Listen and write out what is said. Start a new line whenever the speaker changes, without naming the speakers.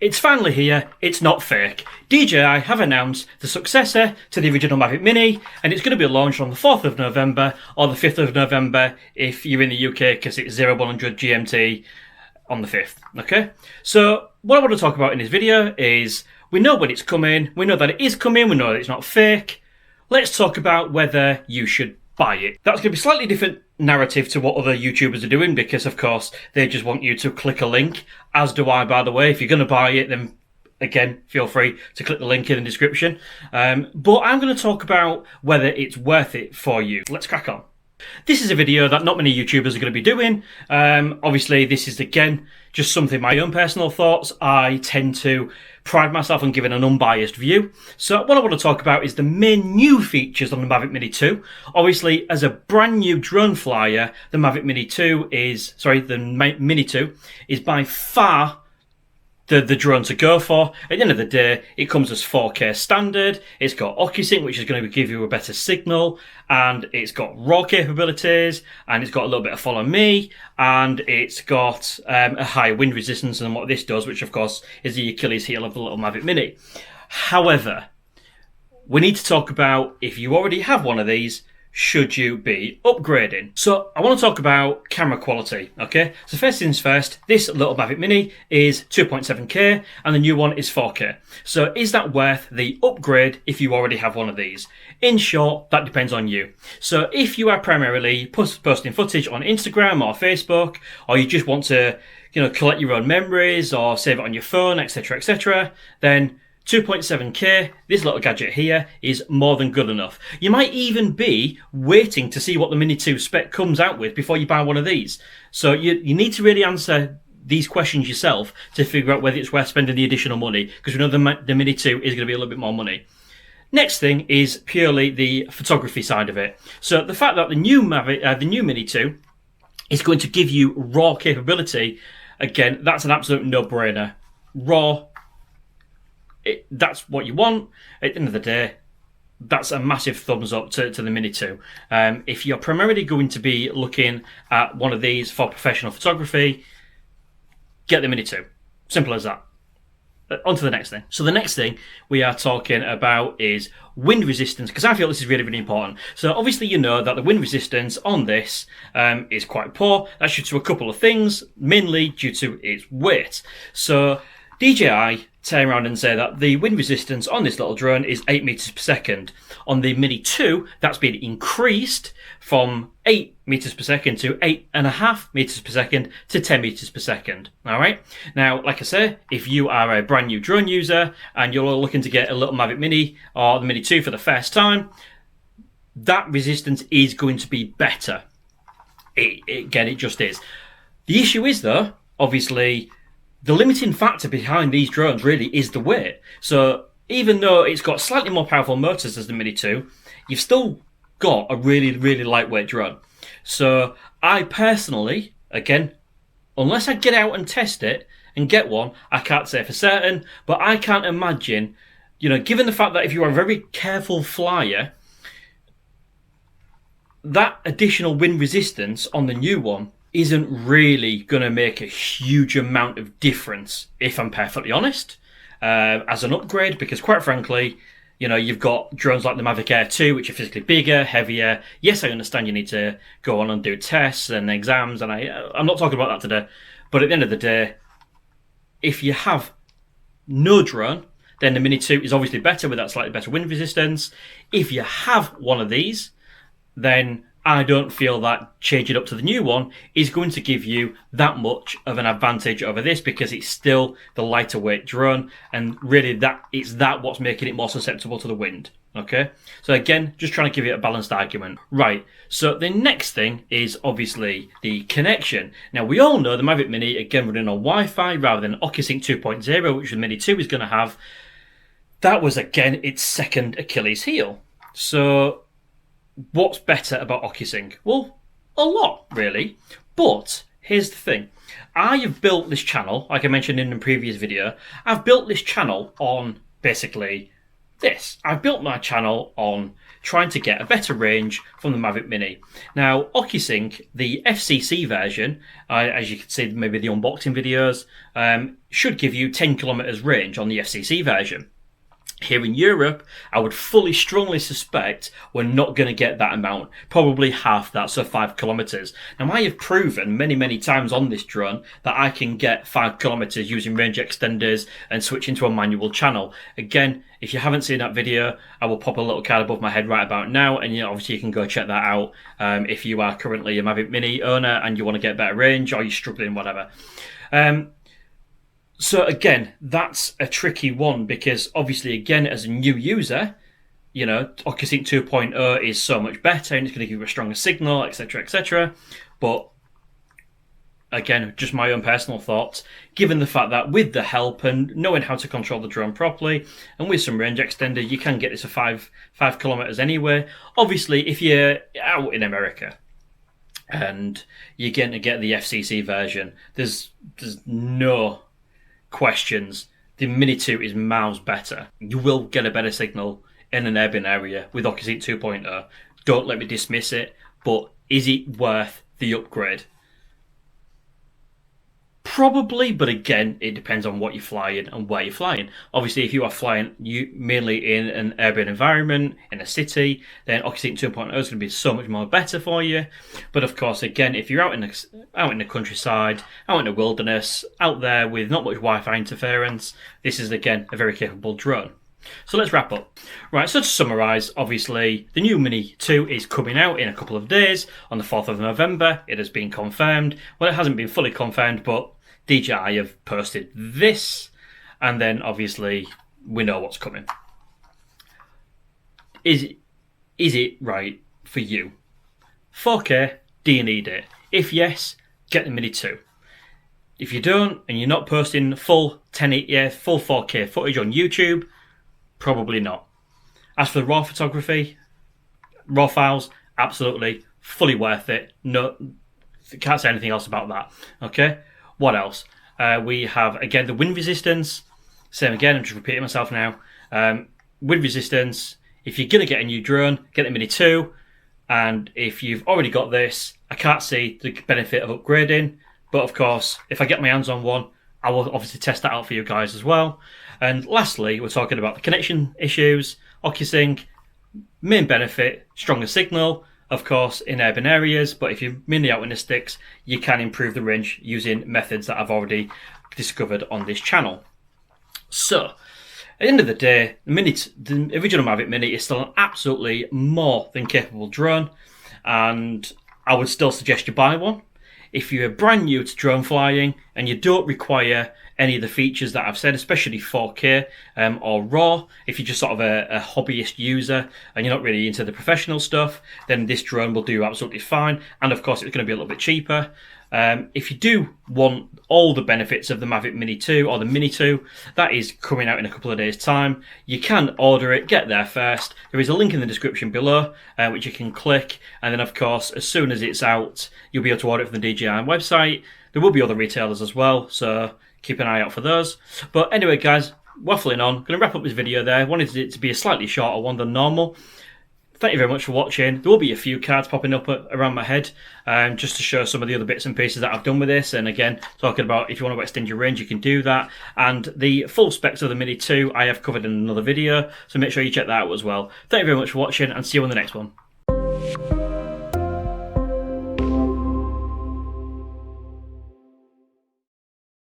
It's finally here, it's not fake. DJI have announced the successor to the original Mavic Mini, and it's going to be launched on the 4th of November or the 5th of November if you're in the UK, because it's 0100 GMT on the 5th, okay? So what I want to talk about in this video is, we know when it's coming, we know that it is coming, we know that it's not fake. Let's talk about whether you should buy it. That's going to be a slightly different narrative to what other YouTubers are doing, because of course they just want you to click a link, as do I, by the way. If you're going to buy it, then again, feel free to click the link in the description. But I'm going to talk about whether it's worth it for you. Let's crack on. This is a video that not many YouTubers are going to be doing. Obviously, this is, again, just something, my own personal thoughts. I tend to pride myself on giving an unbiased view. So what I want to talk about is the main new features on the Mavic Mini 2. Obviously, as a brand new drone flyer, the Mavic Mini 2 is, the Mini 2 is by far the drone to go for. At the end of the day, it comes as 4K standard, it's got OcuSync, which is going to give you a better signal, and it's got RAW capabilities, and it's got a little bit of follow me, and it's got a higher wind resistance than what this does, which of course is the Achilles heel of the little Mavic Mini. However, we need to talk about, if you already have one of these, should you be upgrading? So I want to talk about camera quality, okay? So first things first, this little Mavic Mini is 2.7K and the new one is 4K. So is that worth the upgrade if you already have one of these? In short, that depends on you. So if you are primarily posting footage on Instagram or Facebook, or you just want to, collect your own memories or save it on your phone, etc., then 2.7K, this little gadget here, is more than good enough. You might even be waiting to see what the Mini 2 spec comes out with before you buy one of these. So you need to really answer these questions yourself to figure out whether it's worth spending the additional money, because we know the Mini 2 is going to be a little bit more money. Next thing is purely the photography side of it. So the fact that the new Mini 2 is going to give you RAW capability, again, that's an absolute no-brainer. RAW, that's what you want. At the end of the day, that's a massive thumbs up to the Mini 2. If you're primarily going to be looking at one of these for professional photography, get the Mini 2. Simple as that. On to the next thing. So the next thing we are talking about is wind resistance, because I feel this is really, really important. So obviously you know that the wind resistance on this is quite poor. That's due to a couple of things, mainly due to its weight. So DJI turn around and say that the wind resistance on this little drone is 8 meters per second. On the Mini 2, that's been increased from 8 meters per second to 8.5 meters per second to 10 meters per second. All right. Now, like I say, if you are a brand new drone user and you're looking to get a little Mavic Mini or the Mini 2 for the first time, that resistance is going to be better. Again, it just is. The issue is, though, obviously, the limiting factor behind these drones really is the weight. So even though it's got slightly more powerful motors as the Mini 2, you've still got a really, really lightweight drone. So I personally, again, unless I get out and test it and get one, I can't say for certain, but I can't imagine, given the fact that if you are a very careful flyer, that additional wind resistance on the new one isn't really going to make a huge amount of difference, if I'm perfectly honest, as an upgrade, because quite frankly, you've got drones like the Mavic Air 2, which are physically bigger, heavier. Yes, I understand you need to go on and do tests and exams, and I'm not talking about that today, but at the end of the day, if you have no drone, then the Mini 2 is obviously better with that slightly better wind resistance. If you have one of these, then I don't feel that changing up to the new one is going to give you that much of an advantage over this, because it's still the lighter weight drone, and really it's what's making it more susceptible to the wind. Okay, so again, just trying to give you a balanced argument. Right, so the next thing is obviously the connection. Now, we all know the Mavic Mini, again, running on Wi-Fi rather than OcuSync 2.0, which the Mini 2 is going to have. That was, again, its second Achilles heel. So what's better about OcuSync? Well, a lot, really. But here's the thing. I have built this channel, like I mentioned in the previous video, I've built this channel on basically this. I've built my channel on trying to get a better range from the Mavic Mini. Now, OcuSync, the FCC version, as you can see maybe the unboxing videos, should give you 10 kilometers range on the FCC version. Here in Europe, I would strongly suspect we're not going to get that amount, probably half that, so 5 kilometers. Now, I have proven many times on this drone that I can get 5 kilometers using range extenders and switching to a manual channel. Again, if you haven't seen that video, I will pop a little card above my head right about now, and obviously you can go check that out if you are currently a Mavic Mini owner and you want to get better range, or you're struggling, whatever. So again, that's a tricky one, because obviously, again, as a new user, OcuSync 2.0 is so much better and it's going to give you a stronger signal, etc, etc. But again, just my own personal thoughts, given the fact that with the help and knowing how to control the drone properly, and with some range extender, you can get this to 5 kilometers anyway. Obviously, if you're out in America and you're going to get the FCC version, there's no questions, the Mini 2 is miles better. You will get a better signal in an urban area with OcuSync 2.0. Don't let me dismiss it, but is it worth the upgrade? Probably, but again, it depends on what you're flying and where you're flying. Obviously, if you are flying mainly in an urban environment, in a city, then OcuSync 2.0 is going to be so much more better for you. But of course, again, if you're out in the countryside, out in the wilderness, out there with not much Wi-Fi interference, this is again a very capable drone. So let's wrap up. Right, so to summarise, obviously, the new Mini 2 is coming out in a couple of days, on the 4th of November. It has been confirmed. Well, it hasn't been fully confirmed, but DJI have posted this, and then obviously we know what's coming. Is it right for you? 4K, do you need it? If yes, get the Mini 2. If you don't, and you're not posting full 4K footage on YouTube, probably not. As for the raw photography, raw files, absolutely, fully worth it. No, can't say anything else about that. Okay. What else? We have, again, the wind resistance. Same again, I'm just repeating myself now. Wind resistance. If you're going to get a new drone, get the Mini 2. And if you've already got this, I can't see the benefit of upgrading. But of course, if I get my hands on one, I will obviously test that out for you guys as well. And lastly, we're talking about the connection issues. OcuSync, main benefit, stronger signal. Of course, in urban areas, but if you're mainly out in the sticks, you can improve the range using methods that I've already discovered on this channel. So, at the end of the day, the original Mavic Mini is still an absolutely more than capable drone, and I would still suggest you buy one. If you're brand new to drone flying and you don't require any of the features that I've said, especially 4K or RAW, if you're just sort of a hobbyist user and you're not really into the professional stuff, then this drone will do absolutely fine. And of course, it's going to be a little bit cheaper. If you do want all the benefits of the Mavic Mini 2 or the Mini 2, that is coming out in a couple of days' time. You can order it, get there first. There is a link in the description below, which you can click. And then, of course, as soon as it's out, you'll be able to order it from the DJI website. There will be other retailers as well, so keep an eye out for those. But anyway, guys, waffling on. Going to wrap up this video there. Wanted it to be a slightly shorter one than normal. Thank you very much for watching. There will be a few cards popping up around my head just to show some of the other bits and pieces that I've done with this. And again, talking about if you want to extend your range, you can do that. And the full specs of the Mini 2 I have covered in another video, so make sure you check that out as well. Thank you very much for watching, and see you on the next one.